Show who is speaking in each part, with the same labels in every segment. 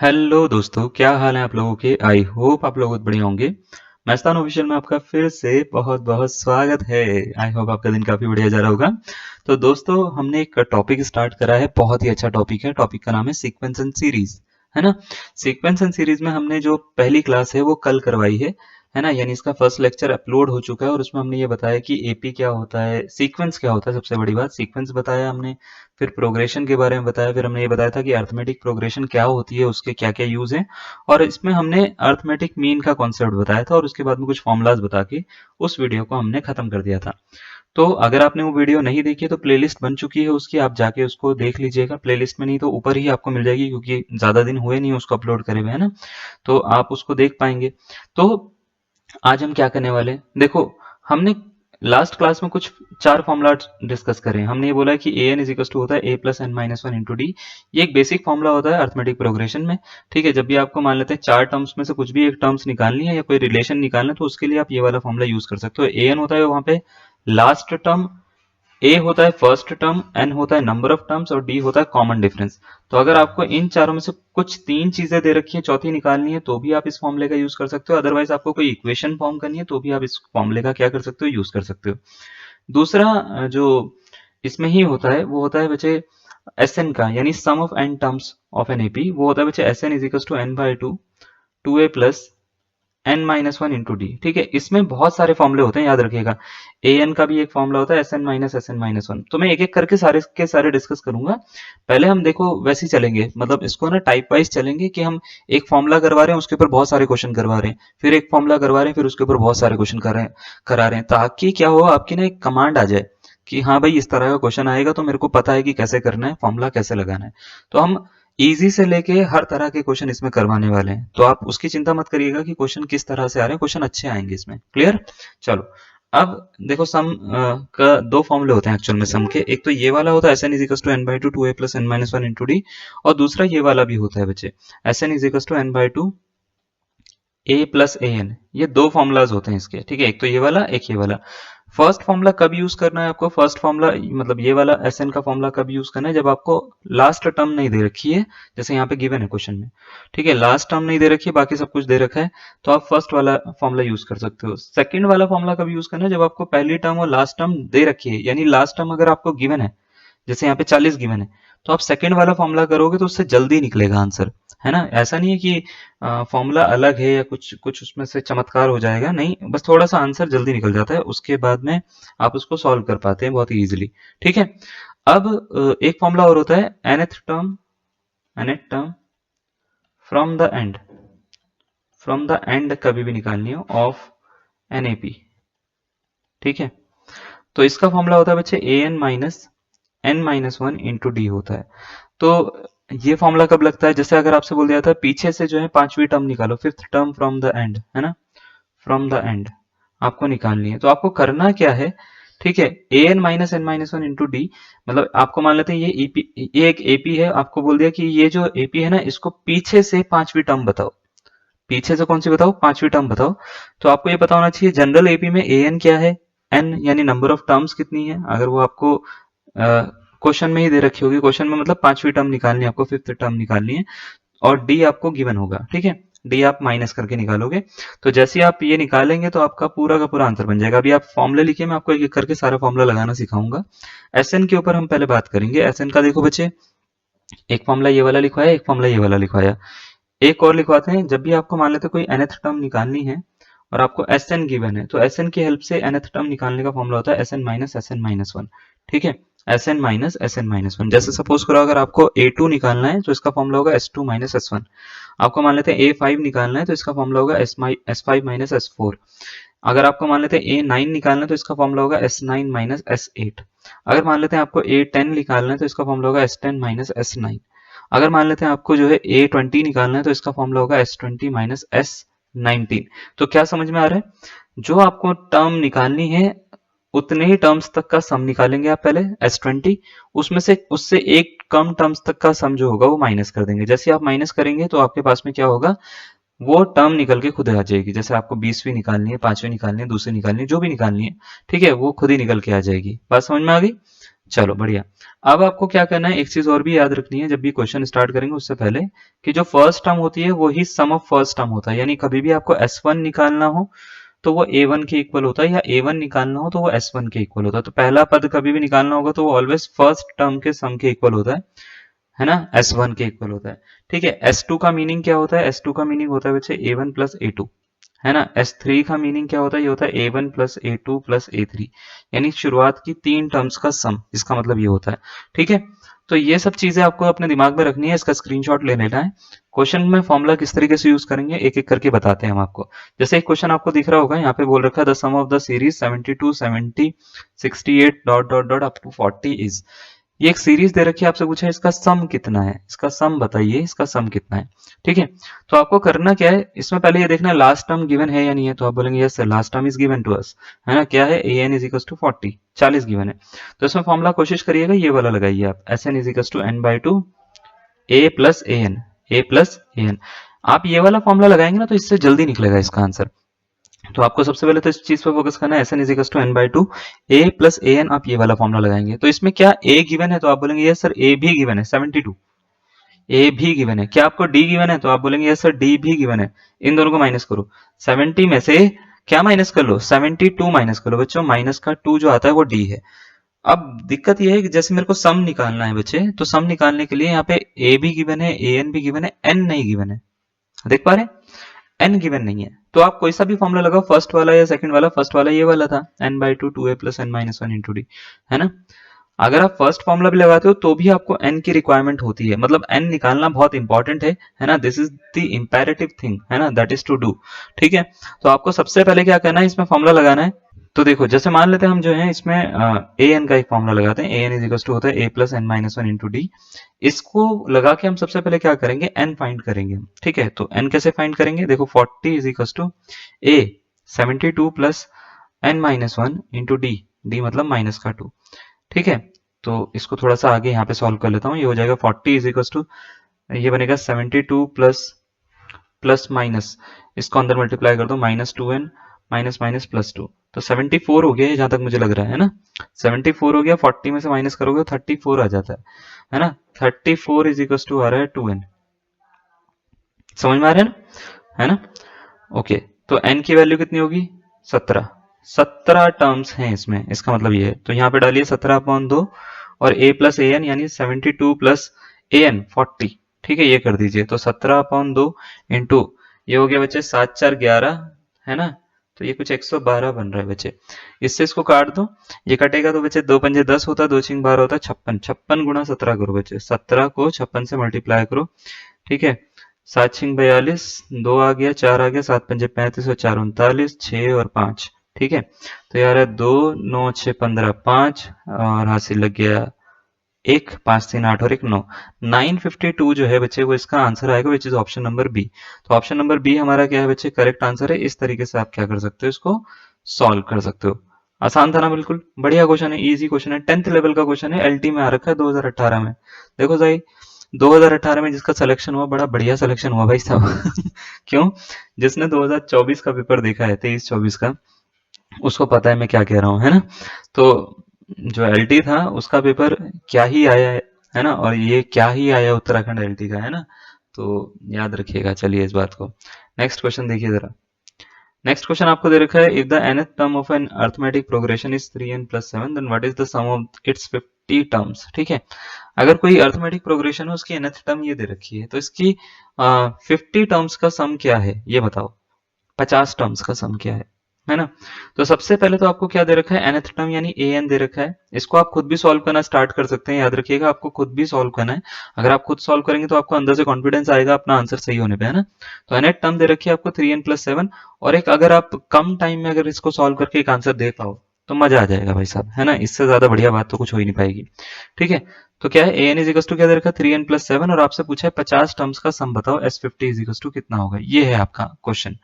Speaker 1: Hello दोस्तों, क्या हाल है आप लोगों के। आई होप आप लोग बहुत बढ़िया होंगे। मस्तान ऑफिशियल में आपका फिर से बहुत बहुत स्वागत है। आई होप आपका दिन काफी बढ़िया जा रहा होगा। तो दोस्तों, हमने एक टॉपिक स्टार्ट करा है, बहुत ही अच्छा टॉपिक है। टॉपिक का नाम है सीक्वेंस एंड सीरीज, है ना। सीक्वेंस एंड सीरीज में हमने जो पहली क्लास है वो कल करवाई है ना। यानी इसका फर्स्ट लेक्चर अपलोड हो चुका है और उसमें हमने ये बताया कि एपी क्या होता है, सीक्वेंस क्या होता है। सबसे बड़ी बात सीक्वेंस बताया हमने, फिर प्रोग्रेशन के बारे में बताया, फिर हमने ये बताया था कि अर्थमेटिक प्रोग्रेशन क्या होती है, उसके क्या क्या यूज हैं। और इसमें हमने अर्थमेटिक मीन का कॉन्सेप्ट बताया था और उसके बाद में कुछ फॉर्मूलाज बता के उस वीडियो को हमने खत्म कर दिया था। तो अगर आपने वो वीडियो नहीं देखी है तो प्लेलिस्ट बन चुकी है उसकी, आप जाके उसको देख लीजिएगा। प्लेलिस्ट में नहीं तो ऊपर ही आपको मिल जाएगी, क्योंकि ज्यादा दिन हुए नहीं उसको अपलोड करे हुए, है ना। तो आप उसको देख पाएंगे। तो आज हम क्या करने वाले हैं, देखो। हमने लास्ट क्लास में कुछ चार फॉर्मूला डिस्कस करें। हमने ये बोला कि a n is equal to होता है a plus N minus one into D. ये एक बेसिक फॉर्मूला होता है अर्थमेटिक प्रोग्रेशन में। ठीक है, जब भी आपको मान लेते हैं चार टर्म्स में से कुछ भी एक टर्म्स निकालनी है या कोई रिलेशन निकालना है, तो उसके लिए आप ये वाला फॉर्मूला यूज कर सकते हो। ए एन होता है वहां पे लास्ट टर्म, ए होता है फर्स्ट टर्म, एन होता है नंबर ऑफ टर्म्स और डी होता है कॉमन डिफरेंस। तो अगर आपको इन चारों में से कुछ तीन चीजें दे रखी है, चौथी निकालनी है, तो भी आप इस फॉर्मूले का यूज कर सकते हो। अदरवाइज आपको कोई इक्वेशन फॉर्म करनी है तो भी आप इस फॉर्मूले का क्या कर सकते हो, यूज कर सकते हो। दूसरा जो इसमें ही होता है वो होता है बच्चे एस एन का, यानी sum of n terms of n AP. वो होता है बच्चे S N is equal to N by two, two A plus N minus one into d. ठीक है, इसमें बहुत सारे फॉर्मुले होते हैं, याद रखिएगा। ए एन का भी एक फॉर्मूला होता है एस एन माइनस वन। तो मैं एक एक करके सारे के सारे डिस्कस करूंगा। पहले हम देखो वैसे ही चलेंगे, मतलब इसको ना टाइप वाइज चलेंगे कि हम एक फॉर्मूला करवा रहे हैं उसके ऊपर बहुत सारे क्वेश्चन करवा रहे हैं, फिर एक फॉर्मूला करवा रहे हैं फिर उसके ऊपर बहुत सारे क्वेश्चन करा रहे हैं, ताकि क्या हो, आपकी ना एक कमांड आ जाए कि हाँ भाई, इस तरह का क्वेश्चन आएगा तो मेरे को पता है कि कैसे करना है, फॉर्मूला कैसे लगाना है। तो हम इजी से लेके हर तरह के क्वेश्चन इसमें करवाने वाले हैं, तो आप उसकी चिंता मत करिएगा कि क्वेश्चन किस तरह से आ रहे हैं। क्वेश्चन अच्छे आएंगे इसमें, क्लियर। चलो, अब देखो सम का दो फॉर्मूले होते हैं एक्चुअल में सम के। एक तो ये वाला होता है S N is equal to N by two, two A plus N minus one into D. और दूसरा ये वाला भी होता है बच्चे, S N is equal to N by two A plus A N. ये दो फॉर्मूलाज होते हैं इसके, ठीक है। एक तो ये वाला, एक ये वाला। फर्स्ट फॉर्मूला कब यूज करना है आपको, फर्स्ट फॉर्मूला मतलब ये वाला एस एन का फॉर्मूला कब यूज करना है, जब आपको लास्ट टर्म नहीं दे रखी है। जैसे यहाँ पे गिवन है क्वेश्चन में, ठीक है, लास्ट टर्म नहीं दे रखी है, बाकी सब कुछ दे रखा है, तो आप फर्स्ट वाला फॉर्मूला यूज कर सकते हो। सेकंड वाला फॉर्मूला कब यूज करना है, जब आपको पहली टर्म और लास्ट टर्म दे रखी है, यानी लास्ट टर्म अगर आपको गिवन है, जैसे यहाँ पे 40 गिवन है, तो आप सेकंड वाला फॉर्मूला करोगे तो उससे जल्दी निकलेगा आंसर, है ना। ऐसा नहीं है कि फॉर्मूला अलग है या कुछ कुछ उसमें से चमत्कार हो जाएगा, नहीं, बस थोड़ा सा आंसर जल्दी निकल जाता है, उसके बाद में आप उसको सॉल्व कर पाते हैं बहुत ही इजीली। ठीक है। अब एक फॉर्मूला और होता है nth term from the end कभी भी निकालनी हो ऑफ एन ए पी। ठीक है, तो इसका फॉर्मूला होता है बच्चे a n minus one into d होता है। तो ये फॉर्मूला कब लगता है, जैसे अगर आपसे बोल दिया था पीछे से जो है पांचवी टर्म निकालो, fifth term from the end, है ना, फ्रॉम द एंड आपको निकालनी है। तो आपको करना क्या है, ठीक है, N minus one into D. मतलब आपको मान लेते हैं ये ईपी, ये एक एपी है, आपको बोल दिया कि ये जो एपी है ना, इसको पीछे से पांचवी टर्म बताओ। पीछे से कौन सी बताओ, पांचवी टर्म बताओ। तो आपको ये पता होना चाहिए जनरल एपी में ए एन क्या है, एन यानी नंबर ऑफ टर्म्स कितनी है, अगर वो आपको क्वेश्चन में ही दे रखी होगी। क्वेश्चन में मतलब पांचवी टर्म निकालनी है आपको, फिफ्थ टर्म निकालनी है। और डी आपको गिवन होगा, ठीक है, डी आप माइनस करके निकालोगे। तो जैसे ही आप ये निकालेंगे तो आपका पूरा का पूरा आंसर बन जाएगा। अभी आप फॉर्मूले लिखिए, मैं आपको एक एक करके सारा फॉर्मूला लगाना सिखाऊंगा। एस एन के ऊपर हम पहले बात करेंगे। एस एन का देखो बच्चे, एक फॉर्मूला ये वाला लिखवाया, एक फॉर्मूला ये वाला लिखवाया, एक और लिखवाते हैं। जब भी आपको मान लेते कोई nth टर्म निकालनी है और आपको एस एन गिवन है, तो एस एन की हेल्प से nth टर्म निकालने का फॉर्मूला होता है एस एन माइनस वन। ठीक है, एस एन माइनस वन। जैसे सपोज करो अगर आपको ए टू निकालना है तो इसका फॉर्मूला होगा S two minus S one. आपको मान लेते हैं ए फाइव निकालना है तो इसका फॉर्मूला होगा S five minus S four. अगर आपको मान लेते हैं ए नाइन निकालना है तो इसका फॉर्मूला होगा S nine minus S eight. अगर मान लेते हैं आपको ए टेन निकालना है तो इसका फॉर्मूला होगा S ten minus S nine. अगर मान लेते हैं आपको जो है ए ट्वेंटी निकालना है तो इसका फॉर्मूला होगा S twenty minus S nineteen. तो क्या समझ में आ रहा है, जो आपको टर्म निकालनी है उतने ही टर्म्स तक का सम निकालेंगे आप पहले एस ट्वेंटी, उसमें से उससे एक कम टर्म्स तक का सम जो होगा वो माइनस कर देंगे। जैसे आप माइनस करेंगे तो आपके पास में क्या होगा, वो टर्म निकल के खुद आ जाएगी। जैसे आपको 20वीं निकालनी है, 5वीं निकालनी है, दूसरी निकालनी है, जो भी निकालनी है, ठीक है, वो खुद ही निकल के आ जाएगी। बात समझ में आ गई। चलो बढ़िया। अब आपको क्या करना है, एक चीज और भी याद रखनी है जब भी क्वेश्चन स्टार्ट करेंगे उससे पहले, कि जो फर्स्ट टर्म होती है वही सम ऑफ फर्स्ट टर्म होता है। यानी कभी भी आपको S1 निकालना हो तो वो A1 के इक्वल होता है, या A1 निकालना हो तो वो S1 के इक्वल होता है। तो पहला पद कभी भी निकालना होगा तो वो ऑलवेज फर्स्ट टर्म के सम के इक्वल होता है ना, S1 के इक्वल होता है। ठीक है, S2 का मीनिंग क्या होता है? S2 का मीनिंग होता है बच्चे A1 प्लस A2, है ना। S3 का मीनिंग क्या होता है? ये होता है A1 plus A2 plus A3, यानी शुरुआत की 3 टर्म्स का सम, इसका मतलब ये होता है। ठीक है, तो ये सब चीजें आपको अपने दिमाग में रखनी है, इसका स्क्रीनशॉट ले लेना है। क्वेश्चन में फॉर्मूला किस तरीके से यूज करेंगे एक एक करके बताते हैं हम आपको। जैसे एक क्वेश्चन आपको दिख रहा होगा, यहाँ पे बोल रखा है the sum of the series 72 70 68 dot dot dot up to 40 is. ये एक सीरीज दे रखी है, आपसे पूछा है इसका सम कितना है, इसका सम बताइए, इसका सम कितना है। ठीक है, तो आपको करना क्या है, इसमें पहले ये देखना है लास्ट टर्म गिवन है या नहीं है। तो आप बोलेंगे yes sir last term is given to us, है ना। क्या है, an is equal to 40, 40 given है। तो इसमें फॉर्मूला कोशिश करिएगा ये वाला लगाइए आप, Sn is equal to n by two a plus an, a plus an। आप ये वाला फॉर्मूला लगाएंगे ना तो इससे जल्दी निकलेगा इसका आंसर। तो आपको सबसे पहले तो इस चीज पे फोकस करना है, Sn is equal to n by two a plus an। आप ये वाला फॉर्मूला लगाएंगे तो इसमें क्या a गिवन है, तो आप बोलेंगे यस सर a भी गिवन है 72, ए भी गिवन है। क्या आपको डी गिवन है, तो आप बोलेंगे यस सर डी भी गिवन है। इन दोनों को माइनस करो, 70 में से क्या माइनस कर लो, 72 माइनस कर लो बच्चों, माइनस का 2 जो आता है वो डी है। अब दिक्कत यह है कि जैसे मेरे को सम निकालना है बच्चे, तो सम निकालने के लिए यहाँ पे ए भी गिवन है, ए एन भी गिवन है, एन नहीं गिवन है। देख पा रहे, एन गिवन नहीं है। तो आप कोई सा भी फॉर्मूला लगाओ, फर्स्ट वाला या सेकंड वाला। फर्स्ट वाला ये वाला था, N by two two A plus N minus one into D, है ना। अगर आप फर्स्ट फॉर्मूला भी लगाते हो तो भी आपको n की रिक्वायरमेंट होती है, मतलब n निकालना बहुत इंपॉर्टेंट है ना। This is the imperative thing, है ना, दैट इज टू डू। ठीक है, तो आपको सबसे पहले क्या करना है, इसमें फॉर्मूला लगाना है। तो देखो जैसे मान लेते हैं हम जो है इसमें ए एन का एक फॉर्मूला लगाते हैं, a n is equal to होता है a plus N minus one into d. इसको लगा के हम सबसे पहले क्या करेंगे, एन फाइंड करेंगे। ठीक है, तो एन कैसे फाइंड करेंगे, देखो 40 is equal to A 72 plus N minus one into D, D मतलब माइनस का 2। ठीक है, तो इसको थोड़ा सा आगे यहाँ पे सॉल्व कर लेता हूँ। ये हो जाएगा 40 इज इक्वल टू, ये बनेगा 72 प्लस प्लस माइनस, इसको अंदर मल्टीप्लाई कर दो, minus 2n minus minus plus 2, तो 74 हो गया है जहां तक मुझे लग रहा है ना। 74 हो गया, 40 में से माइनस करोगे तो 34 आ जाता है ना। 34 इज इक्वल टू आ रहा है 2n। समझ में आ रहा है ना। ओके, तो n की वैल्यू कितनी होगी, 17। 17 टर्म्स हैं इसमें, इसका मतलब ये है। तो यहाँ पे डालिए 17/2 और a प्लस ए एन, यानी 72 प्लस ए एन 40। ठीक है, ये कर दीजिए, तो 17/2 इंटू ये हो गया बच्चे 7 4 11, है ना। तो ये कुछ 112 बन रहा है बच्चे। इससे इसको काट दो, ये कटेगा तो बच्चे 2 पंजे 10 होता है, 2 6 12 होता है 56। 56 गुणा 17 करो बच्चे, 17 को 56 से मल्टीप्लाई करो। ठीक है, 7 6 42, 2 आ गया, 4 आ गया, 7 पंजे 35 और 4 39, 6 और 5। ठीक है, तो यार है 2 9 6 15 5, और हासिल लग गया 1 5 3 8 और 1 9, 952 जो है बच्चे वो इसका आंसर आएगा, which is option number B. तो ऑप्शन नंबर बी हमारा क्या है बच्चे, करेक्ट आंसर है। इस तरीके से आप क्या कर सकते हो, इसको सॉल्व कर सकते हो। आसान था ना, बिल्कुल बढ़िया क्वेश्चन है, इजी क्वेश्चन है, 10th लेवल का क्वेश्चन है, एलटी में आ रखा है 2018 में। देखो सही, 2018 में जिसका सिलेक्शन हुआ, बड़ा बढ़िया सिलेक्शन हुआ भाई साहब। क्यों, जिसने 2024 का पेपर देखा है, 23-24 का, उसको पता है मैं क्या कह रहा हूँ, है ना। तो जो एलटी था उसका पेपर क्या ही आया है ना, और ये क्या ही आया उत्तराखंड एलटी का, है ना। तो याद रखिएगा, चलिए इस बात को। नेक्स्ट क्वेश्चन देखिए जरा। नेक्स्ट क्वेश्चन आपको दे रखा है, if the nth term of an arithmetic progression is 3n plus 7, then what is the sum of its 50 terms. ठीक है, अगर कोई अर्थमेटिक प्रोग्रेशन है उसकी nth टर्म ये दे रखी है, तो इसकी 50 टर्म्स का सम क्या है ये बताओ, 50 टर्म्स का सम क्या है ना। तो सबसे पहले तो आपको क्या दे रखा है, nth टर्म यानी an दे रखा है। इसको आप खुद भी सॉल्व करना स्टार्ट कर सकते हैं, याद रखिएगा आपको खुद भी सॉल्व करना है। अगर आप खुद सॉल्व करेंगे तो आपको अंदर से कॉन्फिडेंस आएगा अपना आंसर सही होने पे, है ना। तो nth टर्म दे रखी है आपको 3n प्लस 7, और एक अगर आप कम टाइम में अगर इसको सॉल्व करके एक आंसर दे पाओ तो मजा आ जाएगा भाई साहब, है ना। इससे ज्यादा बढ़िया बात तो कुछ हो ही नहीं पाएगी। ठीक है, तो क्या है, an इज इक्वल टू क्या दे रखा है, 3n प्लस 7, और आपसे पूछा है 50 टर्म्स का सम बताओ, s50 इज इक्वल टू कितना होगा, ये है आपका क्वेश्चन।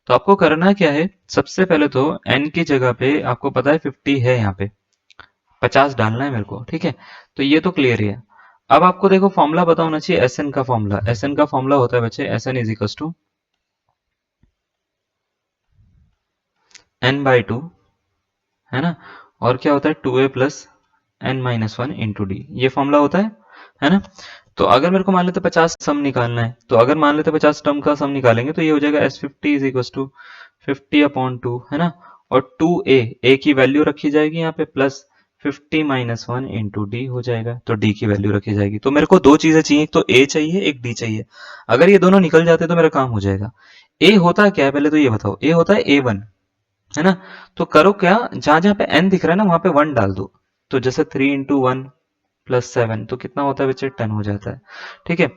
Speaker 1: तो आपको करना क्या है, सबसे पहले तो n की जगह पे आपको पता है 50 है, यहाँ पे 50 डालना है मेरे को। ठीक है, तो ये तो क्लियर ही है। अब आपको देखो फॉर्मूला पता होना चाहिए, एसएन का फॉर्मूला। एसएन का फॉर्मूला होता है बच्चे, S N is equal to n by two, है ना, और क्या होता है 2a plus n-1 into D, ये फॉर्मूला होता है ना। तो अगर मेरे को मान लेते 50 सम निकालना है, तो अगर मान लेते 50 टर्म का सम निकालेंगे तो ये हो जाएगा S50 इज इक्वल टू 50/2, है ना। और 2a की वैल्यू रखी जाएगी यहाँ पे, प्लस 50-1 इंटू डी हो जाएगा, तो डी की वैल्यू रखी जाएगी। तो मेरे को दो चीजें चाहिए, एक तो a चाहिए, एक d चाहिए। अगर ये दोनों निकल जाते तो मेरा काम हो जाएगा। a होता क्या है पहले तो ये बताओ, a होता है a1, है ना। तो करो क्या, जहां जहां पे n दिख रहा है ना वहां पे 1 डाल दो। तो जैसे 3 इंटू 1 प्लस 7 तो कितना होता है बच्चे, 10 हो जाता है। ठीक है,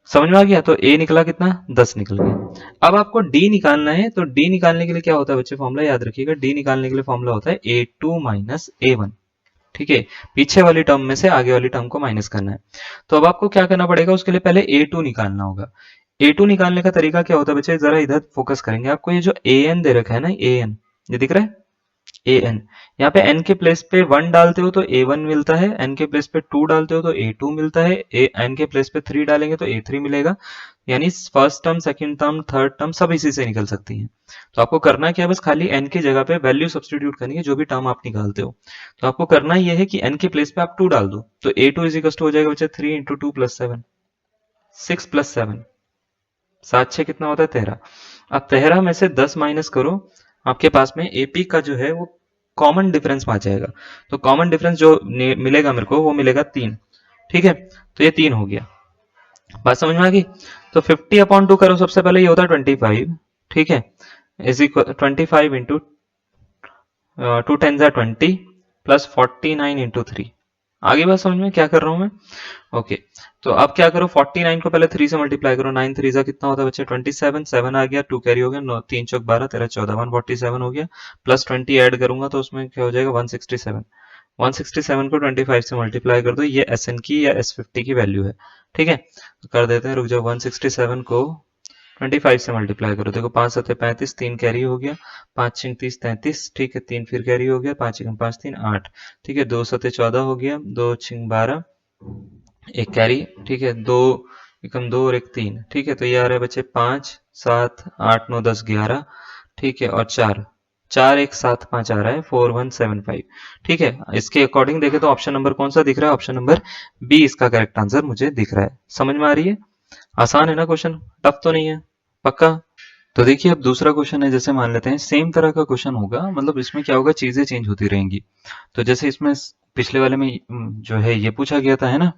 Speaker 1: समझ में आ गया। तो a निकला कितना, 10 निकल गया। अब आपको d निकालना है, तो d निकालने के लिए क्या होता है बच्चे, फॉर्मूला याद रखिएगा। d निकालने के लिए फॉर्मूला होता है a2 माइनस a1। ठीक है, पीछे वाली टर्म में से आगे वाली टर्म को माइनस करना है। तो अब आपको क्या करना पड़ेगा, उसके लिए पहले a2 निकालना होगा। a2 निकालने का तरीका क्या होता है बच्चे, जरा इधर फोकस करेंगे। आपको ये जो an दे रखा है ना, an ये दिख रहा है, an, यहाँ पे n के प्लेस पे 1 डालते हो तो a1 मिलता है, n के प्लेस पे 2 डालते हो तो a2 मिलता है, n के प्लेस पे 3 डालेंगे तो a3 मिलेगा। यानी first term, second term, third term सब इसी से निकल सकती हैं। तो आपको करना क्या है, बस खाली n की जगह पे वैल्यू सब्स्टिट्यूट करनी है, जो भी टर्म आप निकालते हो। तो आपको करना यह है कि n के प्लेस पे आप 2 डाल दो, तो a2 इज इक्वल टू हो जाएगा बच्चे 3 इंटू 2 प्लस 7, 6 प्लस 7, 7 6 कितना होता है, 13। अब 13 में से 10 माइनस करो, आपके पास में AP का जो है वो कॉमन डिफरेंस आ जाएगा। तो कॉमन डिफरेंस जो मिलेगा मेरे को, वो मिलेगा 3। ठीक है, तो ये 3 हो गया। बात समझ में आ गई। तो 50/2 करो, सबसे पहले ये होता है 25। ठीक है, is equal 25 into 2 10 20 plus 49 into 3। आगे बात समझ में क्या कर रहा हूं मैं। ओके, तो अब क्या करो, 49 को पहले 3 से मल्टीप्लाई करो, 9 3 जा कितना होता है बच्चे, 27, 7 आ गया, 2 कैरी हो गया, 9 3 चौक 12, 13 14, 147 हो गया। प्लस 20 ऐड करूंगा तो उसमें क्या हो जाएगा, 167। 167 को 25 से मल्टीप्लाई कर दो, ये SN की या S50 की वैल्यू है। ठीक है, तो कर देते हैं, रुक जाओ। 167 को 25 से मल्टीप्लाई करो, देखो 5 7 35, 3 कैरी हो गया, 5 6 30 33। ठीक है, 3 फिर कैरी हो गया, 5 1 5 3 8। ठीक है, 2 7 14 हो गया, 2 6 12, एक कैरी। ठीक है, 2 एकम 2 और एक 3। ठीक है, तो ये आ रहा है बच्चे 5 7 8 9 10 11। ठीक है, और 4 4 1 7 5 आ रहा है, 4175। ठीक है, इसके अकॉर्डिंग देखें तो ऑप्शन नंबर कौन सा दिख रहा है, ऑप्शन नंबर बी इसका करेक्ट आंसर मुझे दिख रहा है। समझ में आ रही है, आसान है ना क्वेश्चन, टफ तो नहीं है, पक्का। तो देखिए अब दूसरा क्वेश्चन है, जैसे मान लेते हैं सेम तरह का क्वेश्चन होगा, मतलब इसमें क्या होगा, चीजें चेंज होती रहेंगी। तो जैसे इसमें पिछले वाले में जो है ये पूछा गया था, है ना।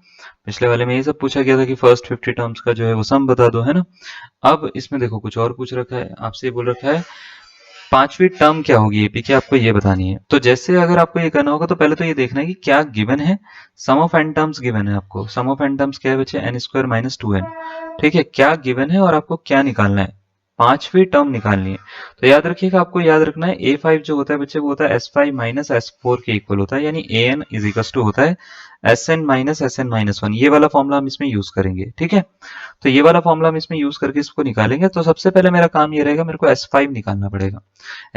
Speaker 1: पिछले वाले में ये सब पूछा गया था कि फर्स्ट 50 टर्म्स का जो है वो सम बता दो, है ना। अब इसमें देखो कुछ और पूछ रखा है, आपसे ये बोल रखा है पांचवी टर्म क्या होगी एपी की, आपको ये बतानी है। तो जैसे अगर आपको ये करना होगा तो पहले तो ये देखना है कि क्या गिवन है। सम ऑफ एन टर्म्स गिवन है आपको, सम ऑफ एन टर्म्स क्या है बच्चे, n² माइनस 2n। ठीक है, क्या गिवन है और आपको क्या निकालना है, पांचवी टर्म निकालनी है। तो याद रखिएगा, आपको याद रखना है a5 जो होता है बच्चे, वो होता है S5 माइनस S4 के इक्वल होता है, यानी an इज इक्वल टू होता है Sn माइनस Sn-1। ये वाला फॉर्मूला हम इसमें यूज करेंगे। ठीक है, तो ये वाला फॉर्मूला हम इसमें यूज करके इसको निकालेंगे। तो सबसे पहले मेरा काम ये रहेगा, मेरे को S5 निकालना पड़ेगा।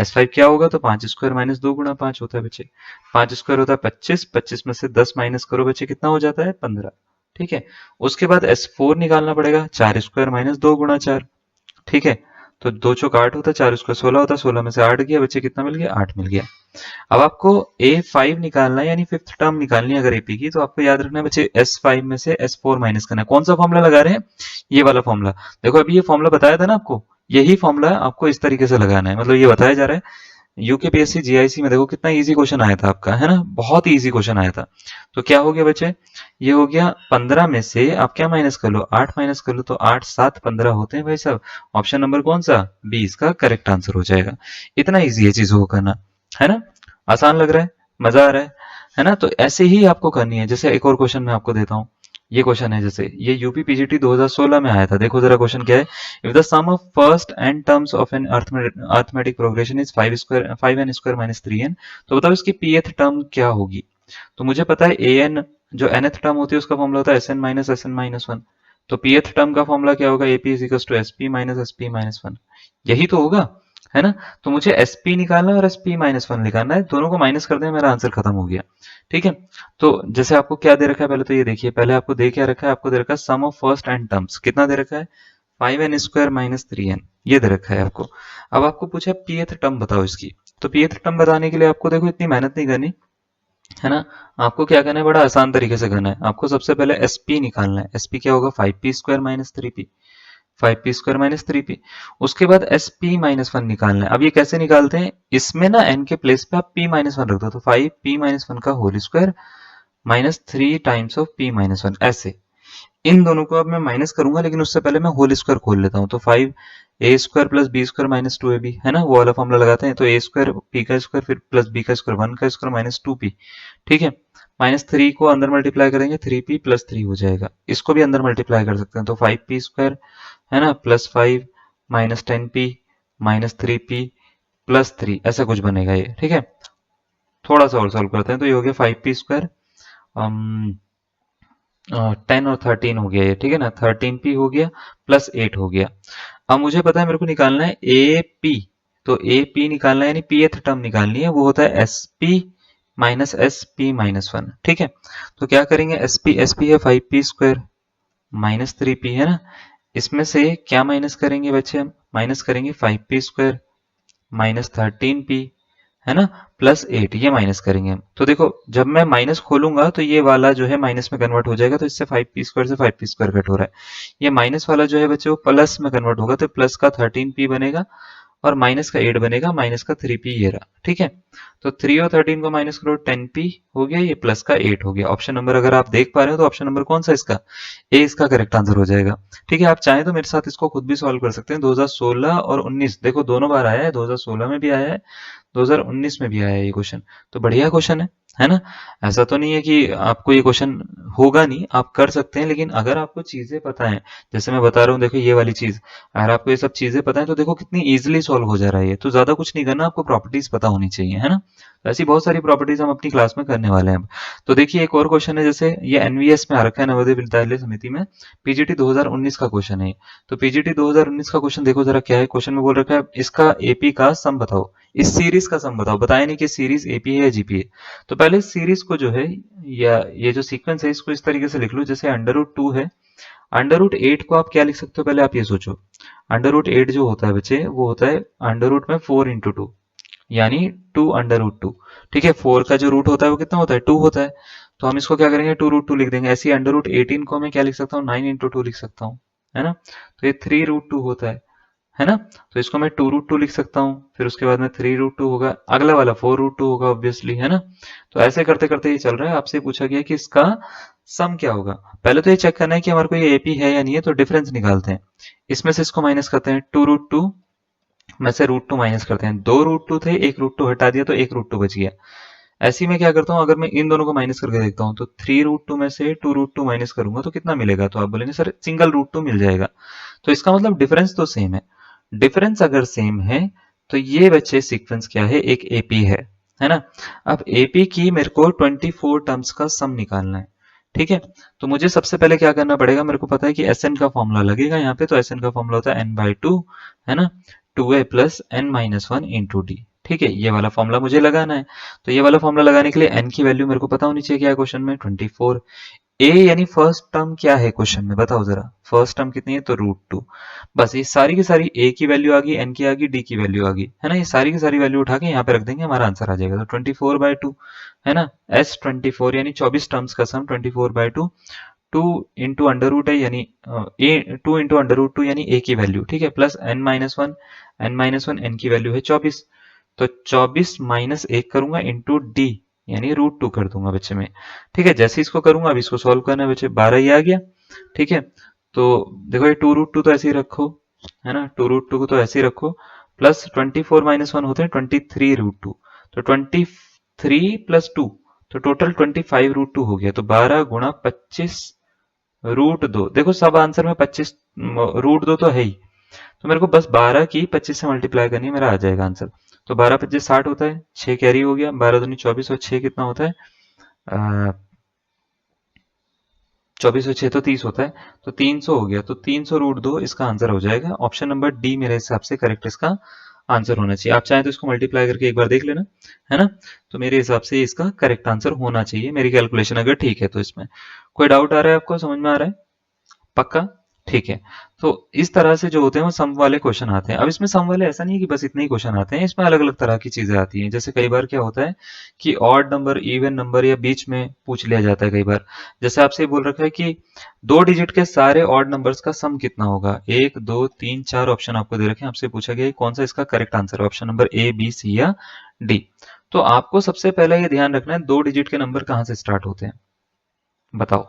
Speaker 1: S5 क्या होगा, तो 5² माइनस 2 गुणा 5 होता है बच्चे, 5² होता है 25, 25 में से 10 माइनस करो बच्चे, कितना हो जाता है, 15। ठीक है, उसके बाद S4 निकालना पड़ेगा, 4² माइनस 2 गुणा 4। ठीक है, तो 2 चौक 8 होता है, 4² 16 होता है, 16 में से 8 गया बच्चे, कितना मिल गया, 8 मिल गया। अब आपको A5 निकालना है, यानी फिफ्थ टर्म निकालनी है अगर एपी की, तो आपको याद रखना है बच्चे S5 में से S4 माइनस करना है। कौन सा फॉर्मूला लगा रहे हैं, ये वाला फॉर्मूला। देखो अभी ये फॉर्मूला बताया था ना आपको, यही फॉर्मूला आपको इस तरीके से लगाना है, मतलब ये बताया जा रहा है। यूकेपीएससी जीआईसी में देखो कितना इजी क्वेश्चन आया था आपका, है ना, बहुत ही इजी क्वेश्चन आया था। तो क्या हो गया बच्चे, ये हो गया 15 में से आप क्या माइनस कर लो, 8 माइनस कर लो, तो 8 7 15 होते हैं भाई साहब। ऑप्शन नंबर कौन सा, बी इसका करेक्ट आंसर हो जाएगा। इतना इजी है चीजों को करना, है ना, आसान लग रहा है, मजा आ रहा है ना। तो ऐसे ही आपको करनी है। जैसे एक और क्वेश्चन मैं आपको देता हूँ, ये क्वेश्चन है, जैसे ये यूपी पीजीटी 2016 में आया था। देखो जरा क्वेश्चन क्या है, if the sum of first N terms of an arithmetic progression is 5n² minus 3n, तो बताओ इसकी pth टर्म क्या होगी। तो मुझे पता है an जो nth टर्म होती है उसका फॉर्मूला होता है Sn-Sn-1। तो pth टर्म का फॉर्मूला क्या होगा, ap is equal to sp-sp-1, यही तो होगा, है ना। तो मुझे sp निकालना है और sp-1 निकालना है, दोनों को माइनस कर दें, मेरा आंसर खत्म हो गया। ठीक है, तो जैसे आपको क्या दे रखा है, पहले तो ये देखिए, पहले आपको दे क्या रखा है, आपको दे रखा है सम ऑफ फर्स्ट एन टर्म्स, कितना दे रखा है, 5n² माइनस 3n, ये दे रखा है आपको। अब आपको पूछा pth टर्म बताओ इसकी। तो pth टर्म बताने के लिए आपको देखो इतनी मेहनत नहीं करनी, है ना। आपको क्या करना है, बड़ा आसान तरीके से करना है। आपको सबसे पहले एसपी निकालना है। एसपी क्या होगा, 5p² minus 3p। 5p² minus 3p। उसके बाद sp-1 निकालना है। अब ये कैसे निकालते हैं, इसमें ना n के प्लेस पे आप p-1 रख दो, तो 5p-1 का whole square minus 3 times of p-1, ऐसे। इन दोनों को अब मैं माइनस करूंगा, लेकिन उससे पहले मैं होल स्क्वायर खोल लेता हूँ। तो 5a² plus b² minus 2ab, है ना, वो वाला फॉर्मूला लगाते हैं। तो a² p का स्क्वायर फिर प्लस b का स्क्वायर 1 का स्क्वायर माइनस 2p। ठीक है। माइनस 3 को अंदर मल्टीप्लाई करेंगे, 3p प्लस 3 हो जाएगा। इसको भी अंदर मल्टीप्लाई कर सकते हैं, तो 5p² है ना, plus 5 minus 10p minus 3p plus 3, ऐसा कुछ बनेगा ये। ठीक है। थोड़ा सा और सॉल्व करते हैं, तो ये हो गया 5p², 10 और 13 हो गया ये, ठीक है ना, 13p हो गया प्लस 8 हो गया। अब मुझे पता है मेरे को निकालना है ए पी। तो ए पी निकालना है, यानी pth टर्म निकालनी है, वो होता है S P minus S P minus 1। ठीक है। तो क्या करेंगे, एस पी है 5p² माइनस 3p, है ना। इसमें से क्या माइनस करेंगे बच्चे, हम माइनस करेंगे 5p² माइनस 13p, है ना, प्लस 8, ये माइनस करेंगे हम। तो देखो, जब मैं माइनस खोलूंगा तो ये वाला जो है माइनस में कन्वर्ट हो जाएगा, तो इससे 5p² से 5p² कट हो रहा है। ये माइनस वाला जो है बच्चे वो प्लस में कन्वर्ट होगा, तो प्लस का 13p बनेगा और माइनस का 8 बनेगा, माइनस का 3p ये रहा। ठीक है। तो 3 और 13 को माइनस करो, 10p हो गया, ये प्लस का 8 हो गया। ऑप्शन नंबर अगर आप देख पा रहे हो तो ऑप्शन नंबर कौन सा इसका, ए इसका करेक्ट आंसर हो जाएगा। ठीक है। आप चाहें तो मेरे साथ इसको खुद भी सॉल्व कर सकते हैं। 2016 और 19 देखो दोनों बार आया है, 2016 में भी आया है, 2019 में भी आया है ये क्वेश्चन। तो बढ़िया क्वेश्चन है ना। ऐसा तो नहीं है कि आपको ये क्वेश्चन होगा नहीं, आप कर सकते हैं, लेकिन अगर आपको चीजें पता है, जैसे मैं बता रहा हूँ, देखो ये वाली चीज, अगर आपको ये सब चीजें पता है तो देखो कितनी इजीली सॉल्व हो जा रहा है ये। तो ज्यादा कुछ नहीं करना, आपको प्रॉपर्टीज पता होनी चाहिए, है ना। तो ऐसी बहुत सारी प्रॉपर्टीज हम अपनी क्लास में करने वाले हैं अब। तो देखिए एक और क्वेश्चन है, जैसे ये एनवीएस में आ रखा है, नवोदय विद्यालय समिति में, पीजीटी 2019 का क्वेश्चन है। तो पीजीटी 2019 का क्वेश्चन देखो जरा क्या है। क्वेश्चन में बोल रखा है इसका एपी का सम बताओ, इस सीरीज का सम बताओ। बताया नहीं कि सीरीज एपी है या जीपी है। तो पहले इस सीरीज को जो है, या ये जो सीक्वेंस है, इसको इस तरीके से लिख लो, जैसे अंडर रूट 2 है। अंडर रूट 8 को आप क्या लिख सकते हो, पहले आप ये सोचो। अंडर रूट 8 जो होता है बच्चे, वो होता है अंडर रूट में 4 into 2, यानी 2 अंडर रूट 2। ठीक है। 4 का जो रूट होता है वो कितना होता है, 2 होता है। तो हम इसको क्या करेंगे, 2 रूट 2 लिख देंगे। ऐसे ही अंडर रूट 18 को मैं क्या लिख सकता हूँ, 9 into 2 लिख सकता हूँ, है ना। तो ये 3 रूट 2 होता है ना। तो इसको मैं 2 रूट 2 लिख सकता हूँ, फिर उसके बाद में 3 रूट 2 होगा, अगला वाला 4 रूट 2 होगा ऑब्वियसली, है ना। तो ऐसे करते करते ये चल रहा है। आपसे पूछा गया कि इसका सम क्या होगा। पहले तो ये चेक करना है कि हमारे को ये एपी है या नहीं है, तो डिफरेंस निकालते हैं। इसमें से इसको माइनस करते हैं, 2 रूट 2 में से रूट 2 माइनस करते हैं। 2 रूट 2 थे, 1 रूट 2 हटा दिया, तो 1 रूट 2 बच गया। ऐसे ही मैं क्या करता हूँ, अगर मैं इन दोनों को माइनस करके देखता हूँ, तो 3 रूट 2 में से 2 रूट 2 माइनस करूंगा तो कितना मिलेगा, तो आप बोलेंगे सर सिंगल रूट 2 मिल जाएगा। तो इसका मतलब डिफरेंस तो सेम है। डिफरेंस अगर सेम है तो ये बच्चे सीक्वेंस क्या है, एक एपी है ना। अब एपी की मेरे को 24 टर्म्स का सम निकालना है। ठीक है। तो मुझे सबसे पहले क्या करना पड़ेगा, मेरे को पता है कि एस एन का फॉर्मूला लगेगा यहाँ पे। तो एस एन का फॉर्मूला होता है n/2, है ना, 2a प्लस n-1 × d। ठीक है। ये वाला फॉर्मूला मुझे लगाना है। तो ये वाला फॉर्मूला लगाने के लिए n की वैल्यू मेरे को पता होनी चाहिए, क्या है क्वेश्चन में, 24। ए यानी फर्स्ट टर्म क्या है क्वेश्चन में, बताओ जरा, फर्स्ट टर्म कितनी है, तो रूट 2। बस ये सारी की सारी ए की वैल्यू आ गई, एन की आ गई, डी की वैल्यू आ गई, है ना। ये सारी की सारी वैल्यू उठा के यहाँ पे रख देंगे, हमारा आंसर आ जाएगा। तो 24/2, है ना, S24 यानी 24 टर्म्स का सम 24/2। 2 into अंडर रूट है, यानी ए 2 into अंडर रूट 2 यानी ए की वैल्यू, ठीक है, प्लस n-1 एन की वैल्यू है 24। तो 24 माइनस 1 करूंगा इंटू डी, यानी रूट 2 कर दूंगा बच्चे में। ठीक है। जैसे इसको करूंगा, अब इसको सॉल्व करना है बच्चे, 12 ही आ गया। ठीक है। तो देखो ये 2 रूट 2 तो ऐसे ही रखो, है ना, 2 रूट 2 को तो ऐसे ही रखो, प्लस 24 - 1 होते हैं 23 रूट 2। तो 23 + 2, तो टोटल 25 रूट 2 हो गया। तो 12 × 25 रूट 2। देखो सब आंसर में 25 रूट 2 तो है ही, तो मेरे को बस 12 की 25 से मल्टीप्लाई करनी है, मेरा आ जाएगा आंसर। तो 12 × 25 = 60 होता है, 6 कैरी हो गया, 12 दूनी 24 और 6 कितना होता है, 24 और 6 तो 30 होता है। तो 300 हो गया, तो 300 रूट 2 इसका आंसर हो जाएगा। ऑप्शन नंबर डी मेरे हिसाब से करेक्ट इसका आंसर होना चाहिए। आप चाहें तो इसको मल्टीप्लाई करके एक बार देख लेना, है ना। तो मेरे हिसाब से इसका करेक्ट आंसर होना चाहिए, मेरी कैलकुलेशन अगर ठीक है तो। इसमें कोई डाउट आ रहा है आपको, समझ में आ रहा है, पक्का। ठीक है। तो इस तरह से जो होते हैं वो सम वाले क्वेश्चन आते हैं। अब इसमें सम वाले ऐसा नहीं है कि बस इतने ही क्वेश्चन आते हैं, इसमें अलग अलग तरह की चीजें आती हैं। जैसे कई बार क्या होता है कि ऑड नंबर, इवन नंबर या बीच में पूछ लिया जाता है कई बार। जैसे आपसे बोल रखा है कि 2 डिजिट के सारे ऑड नंबर्स का सम कितना होगा। 1 2 3 4 ऑप्शन आपको दे रखे हैं, आपसे पूछा गया है कौन सा इसका करेक्ट आंसर है, option number A B C या डी। तो आपको सबसे पहले ये ध्यान रखना है 2 डिजिट के नंबर कहाँ से स्टार्ट होते हैं, बताओ।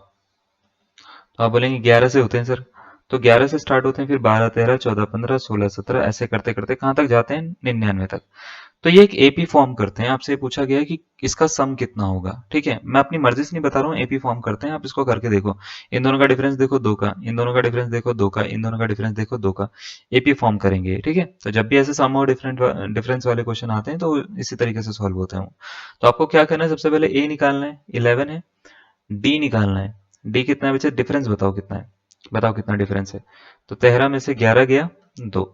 Speaker 1: तो आप बोलेंगे 11 से होते हैं सर। तो 11 से स्टार्ट होते हैं, फिर 12 13 14 15 16 17 ऐसे करते करते कहाँ तक जाते हैं, 99 तक। तो ये एक एपी फॉर्म करते हैं। आपसे पूछा गया है कि इसका सम कितना होगा। ठीक है, मैं अपनी मर्जी से नहीं बता रहा हूँ, एपी फॉर्म करते हैं। आप इसको करके देखो, इन दोनों का डिफरेंस देखो 2 का, इन दोनों का डिफरेंस देखो 2 का, इन दोनों का डिफरेंस देखो 2 का। एपी फॉर्म करेंगे। ठीक है, तो जब भी ऐसे सम और डिफरेंट डिफरेंस वाले क्वेश्चन आते हैं तो इसी तरीके से सॉल्व होते हैं वो। तो आपको क्या करना है, सबसे पहले ए निकालना है, 11 है। डी निकालना है, डी कितना है बच्चे, डिफरेंस बताओ कितना है, बताओ कितना डिफरेंस है। तो 13 में से 11 गया 2।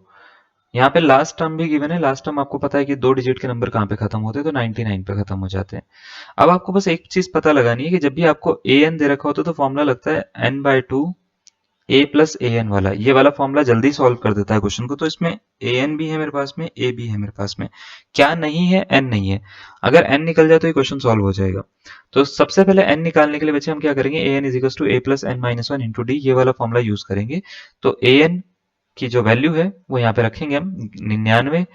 Speaker 1: यहाँ पे लास्ट टर्म भी गिवन है। लास्ट टर्म आपको पता है कि 2 डिजिट के नंबर कहाँ पे खत्म होते हैं, तो 99 पे खत्म हो जाते हैं। अब आपको बस एक चीज पता लगानी है कि जब भी आपको ए एन दे रखा होता है तो फॉर्मूला लगता है n/2 A plus A N वाला। ये वाला फॉर्मूला जल्दी सॉल्व कर देता है क्वेश्चन को। तो इसमें ए एन भी है मेरे पास में, ए भी है मेरे पास में, क्या नहीं है, एन नहीं है। अगर एन निकल जाए तो ये क्वेश्चन सॉल्व हो जाएगा। तो सबसे पहले एन निकालने के लिए बच्चे हम क्या करेंगे, a n is equal to A plus N minus one into D, ये वाला फॉर्मूला यूज करेंगे। तो ए एन की जो वैल्यू है वो यहाँ पे रखेंगे हम, 99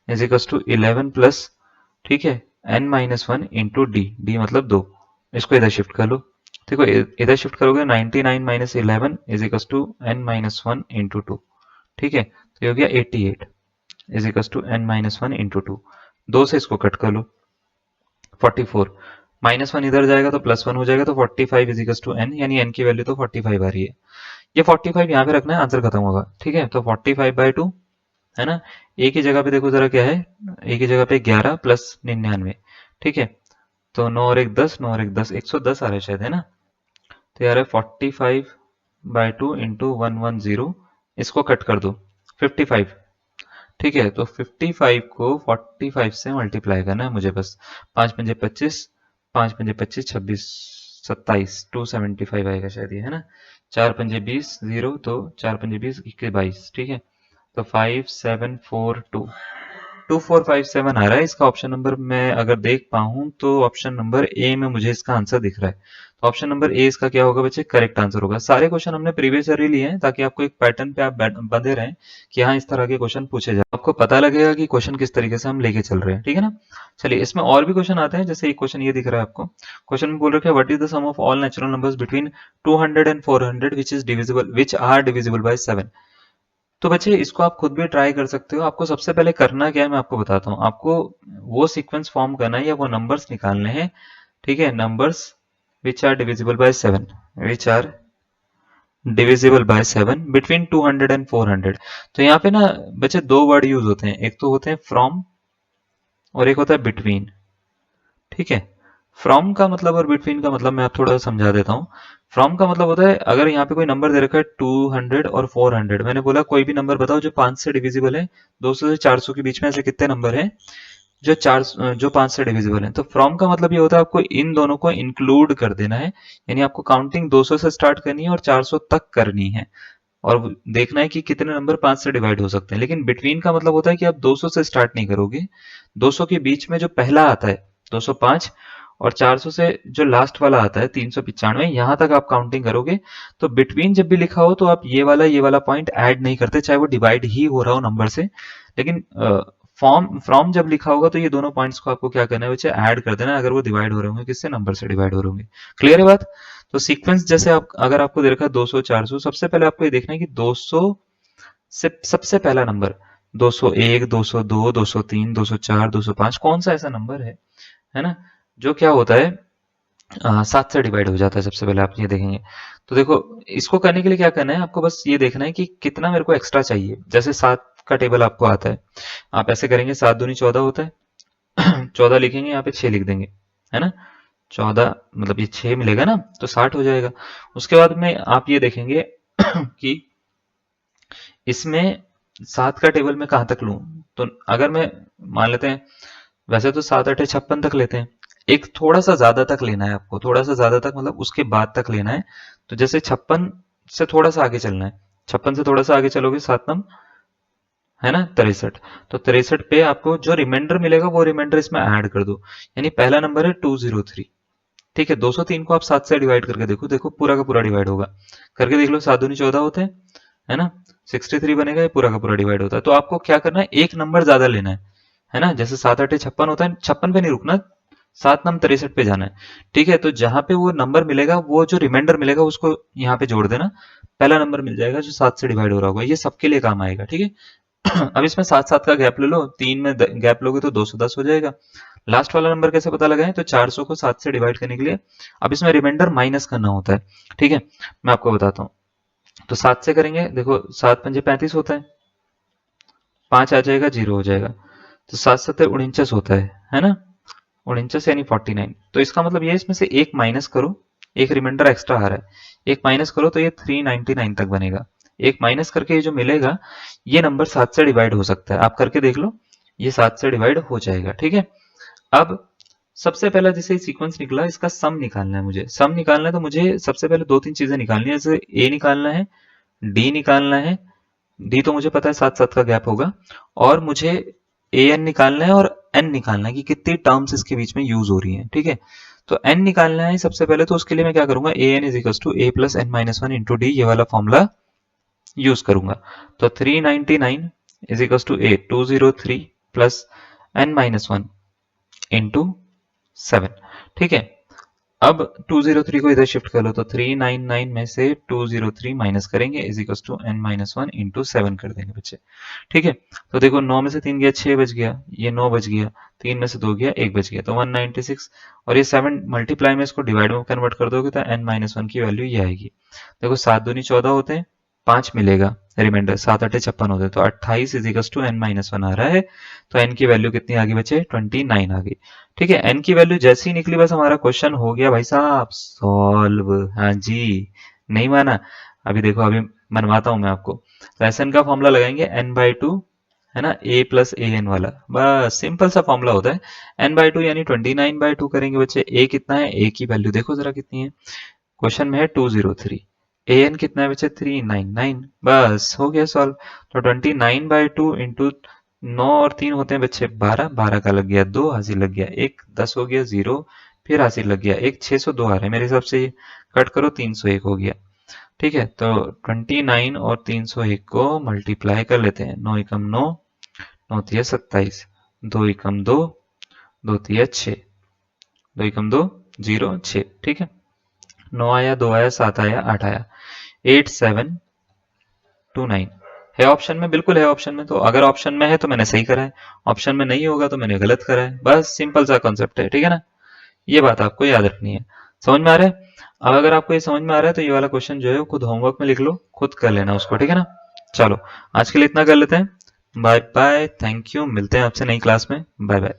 Speaker 1: इज इक्वल टू 11 प्लस, ठीक है, N minus one into D, D मतलब 2। इसको इधर शिफ्ट कर लो। देखो इधर शिफ्ट करोगे 99 minus 11 is equal to N minus one into two. ठीक है, तो ये हो गया 88 is equal to N minus one into two. 2 से इसको कट कर लो, 44 माइनस वन इधर जाएगा तो प्लस वन हो जाएगा, तो 45 इज इक्वल टू एन, यानी एन की वैल्यू तो 45 आ रही है। ये 45 यहाँ पे रखना है, आंसर खत्म होगा। ठीक है, तो 45/2 है ना। ए की जगह पे देखो जरा क्या है, ए की जगह पे 11 प्लस 99। ठीक है, तो 9 और 1 10, 9 और 1 10, 110 आ रहा है शायद, है ना। तो यार 45/2 इंटू 110, इसको कट कर दो 55। ठीक है, तो 55 को 45 से मल्टीप्लाई करना है मुझे बस। 5 पंजे 25, 5 पंजे 25 26 27, 275 आएगा शायद ये, है ना। 4 पंजे 20 0, तो 4 पंजे 20 21 22। ठीक है, तो 5742 2457 आ रहा है इसका ऑप्शन नंबर। मैं अगर देख पाऊं तो ऑप्शन नंबर ए में मुझे इसका आंसर दिख रहा है। तो ऑप्शन नंबर ए इसका क्या होगा बच्चे, करेक्ट आंसर होगा। सारे क्वेश्चन हमने प्रीवियस ईयर ही लिए हैं ताकि आपको एक पैटर्न पे आप बंधे रहें कि हाँ इस तरह के क्वेश्चन पूछे जाए, आपको पता लगेगा कि क्वेश्चन किस तरीके से हम लेके चल रहे हैं। ठीक है ना। चलिए इसमें और भी क्वेश्चन आते हैं। जैसे एक क्वेश्चन ये दिख रहा है आपको, क्वेश्चन में बोल रखे हैं what is the sum of all natural numbers between 200 and 400 which are divisible by 7। तो बच्चे इसको आप खुद भी ट्राई कर सकते हो। आपको सबसे पहले करना क्या है मैं आपको बताता हूँ। आपको वो सीक्वेंस फॉर्म करना है या वो नंबर्स निकालने हैं। ठीक है, numbers which are divisible by 7, which are divisible by 7 between 200 and 400। तो यहाँ पे ना बच्चे 2 वर्ड यूज होते हैं, एक तो होते हैं फ्रॉम और एक होता है बिटवीन। ठीक है, फ्रॉम का मतलब और बिटवीन का मतलब मैं आप थोड़ा सा समझा देता हूँ। फ्रॉम का मतलब होता है अगर यहाँ पे कोई नंबर दे रखा है 200 और 400, मैंने बोला कोई भी नंबर बताओ जो 5 से डिविजिबल है। 200 से 400 के बीच में ऐसे कितने नंबर हैं जो 5 से डिविजिबल हैं। तो फ्रॉम का मतलब ये होता है आपको इन दोनों को इंक्लूड कर देना है, यानी आपको काउंटिंग 200 से स्टार्ट करनी है और 400 तक करनी है, और देखना है कि कितने नंबर 5 से डिवाइड हो सकते हैं। लेकिन बिटवीन का मतलब होता है कि आप 200 से स्टार्ट नहीं करोगे, 200 के बीच में जो पहला आता है 205, और 400 से जो लास्ट वाला आता है 395, यहां तक आप काउंटिंग करोगे। तो बिटवीन जब भी लिखा हो तो आप ये वाला पॉइंट ऐड नहीं करते, चाहे वो डिवाइड ही हो रहा हो नंबर से। लेकिन फॉर्म फ्रॉम जब लिखा होगा तो ये दोनों पॉइंट्स को आपको क्या करना है बच्चे, ऐड कर देना है, अगर वो डिवाइड हो रहे होंगे किससे, नंबर से डिवाइड हो रहे होंगे। क्लियर है बात। तो सीक्वेंस जैसे आप अगर आपको दे रखा है 200 400, सबसे पहले आपको ये देखना है कि 200 से सबसे पहला नंबर 201 202 203 204 205 कौन सा ऐसा नंबर है ना, जो क्या होता है 7 से डिवाइड हो जाता है। सबसे पहले आप ये देखेंगे। तो देखो इसको करने के लिए क्या करना है, आपको बस ये देखना है कि कितना मेरे को एक्स्ट्रा चाहिए। जैसे 7 का टेबल आपको आता है, आप ऐसे करेंगे 7 दूनी 14 होता है। 14 लिखेंगे, यहाँ पे 6 लिख देंगे, है ना। 14 मतलब ये 6 मिलेगा ना, तो 60 हो जाएगा। उसके बाद में आप ये देखेंगे कि इसमें 7 का टेबल में कहाँ तक लूं। तो अगर मैं मान लेते हैं, वैसे तो 7 8 56 तक लेते हैं, एक थोड़ा सा ज्यादा तक लेना है आपको, थोड़ा सा ज्यादा तक मतलब उसके बाद तक लेना है। तो जैसे 56 से थोड़ा सा आगे चलना है, 56 से थोड़ा सा आगे चलोगे 7 नम है ना 63। तो 63 पे आपको जो रिमाइंडर मिलेगा वो रिमाइंडर इसमें ऐड कर दो, यानी पहला नंबर है 203। ठीक है, 203 को आप 7 से डिवाइड करके देखो, देखो पूरा का पूरा डिवाइड होगा, करके देख लो, 7 दूनी 14 होते हैं, है ना, 63 बनेगा, ये पूरा का पूरा डिवाइड होता है। तो आपको क्या करना है, एक नंबर ज्यादा लेना है ना, जैसे 7 8 56 होता है, 56 पे नहीं रुकना, 7 नम 63 पे जाना है। ठीक है, तो जहां पे वो नंबर मिलेगा, वो जो रिमाइंडर मिलेगा उसको यहाँ पे जोड़ देना, पहला नंबर मिल जाएगा जो 7 से डिवाइड हो रहा होगा, ये सबके लिए काम आएगा। ठीक है अब इसमें 7 7 का गैप ले लो, 3 में गैप लोगे तो 210 हो जाएगा। लास्ट वाला नंबर कैसे पता लगाएं, तो 400 को 7 से डिवाइड करने के लिए अब इसमें रिमाइंडर माइनस करना होता है। ठीक है, मैं आपको बताता हूँ, तो 7 से करेंगे, देखो 7 पंजे 35 होता है, 5 आ जाएगा, 0 हो जाएगा, तो 7 7 49 होता है ना, 49 यानी 49। तो इसका मतलब ये इसमें से एक माइनस करो, एक रिमाइंडर एक्स्ट्रा आ रहा है, एक माइनस करो तो ये 399 तक बनेगा। एक माइनस करके ये जो मिलेगा, ये नंबर 7 से डिवाइड हो सकता है, आप करके देख लो, ये 7 से डिवाइड हो जाएगा। ठीक है, अब सबसे पहला जैसे सीक्वेंस निकला, इसका सम निकालना है, मुझे सम निकालना है, तो मुझे सबसे पहले 2 3 चीजें निकालनी है, जैसे ए निकालना है, डी निकालना है, डी तो मुझे पता है 7 7 का गैप होगा, और मुझे ए एन निकालना है और एन निकालना है कि कितनी टर्म्स इसके बीच में यूज हो रही है। ठीक है, तो एन निकालना है सबसे पहले, तो उसके लिए मैं क्या करूंगा, a n is equal to A plus N minus one into D, ये वाला फॉर्मूला यूज करूंगा। तो 399 is equal to a 203 plus N minus one into 7। ठीक है, अब 203 को इधर शिफ्ट कर लो, तो 399 में से 203 माइनस करेंगे, is equal to N minus one into 7 कर देंगे बच्चे। ठीक है, तो देखो 9 में से 3 गया, 6 बच गया, ये 9 बच गया, 3 में से 2 गया, 1 बच गया, तो 196। और ये 7 मल्टीप्लाई में इसको डिवाइड में कन्वर्ट कर दोगे तो एन माइनस वन की वैल्यू ये आएगी। देखो 7 दूनी 14 होते हैं, 5 मिलेगा रिमाइंडर, 7 8 56 होते हैं, तो 28 is equal to N minus one आ रहा है। तो एन की वैल्यू कितनी आ गई बच्चे, 29 आ गई। ठीक है, एन की वैल्यू जैसी ही निकली, बस हमारा क्वेश्चन हो गया भाई साहब सॉल्व। हाँ जी, नहीं माना, अभी देखो, अभी मनवाता हूं मैं आपको। तो एस एन का फॉर्मूला लगाएंगे n/2, है ना, a प्लस ए एन वाला, बस सिंपल सा फॉर्मूला होता है। n/2 यानी 29/2 करेंगे बच्चे। a कितना है, a की वैल्यू देखो जरा कितनी है, क्वेश्चन में है 203, ए एन कितना है बच्चे 399, बस हो गया सॉल्व। तो 29/2 इंटू 9 और 3 होते हैं बच्चे 12, 12 का लग गया 2, हासिल लग गया 1, 10 हो गया 0, फिर हासिल लग गया 1, 602 आ रहा है मेरे हिसाब से, ये कट करो 301 हो गया। ठीक है, तो 29 और 301 को मल्टीप्लाई कर लेते हैं, 9 एकम 9, 9 तिया 27, 2 एकम 2, 2 तिया 6, 2 एकम 2 0 6। ठीक है, 9 आया, 2 आया, 7 आया, 8 आया, 8729 है ऑप्शन में, बिल्कुल है ऑप्शन में। तो अगर ऑप्शन में है तो मैंने सही करा है, ऑप्शन में नहीं होगा तो मैंने गलत करा है, बस सिंपल सा कॉन्सेप्ट है। ठीक है ना, ये बात आपको याद रखनी है। समझ में आ रहा है? अब अगर आपको ये समझ में आ रहा है तो ये वाला क्वेश्चन जो है वो खुद होमवर्क में लिख लो, खुद कर लेना उसको। ठीक है ना, चलो आज के लिए इतना कर लेते हैं, बाय बाय, थैंक यू, मिलते हैं आपसे नई क्लास में, बाय बाय।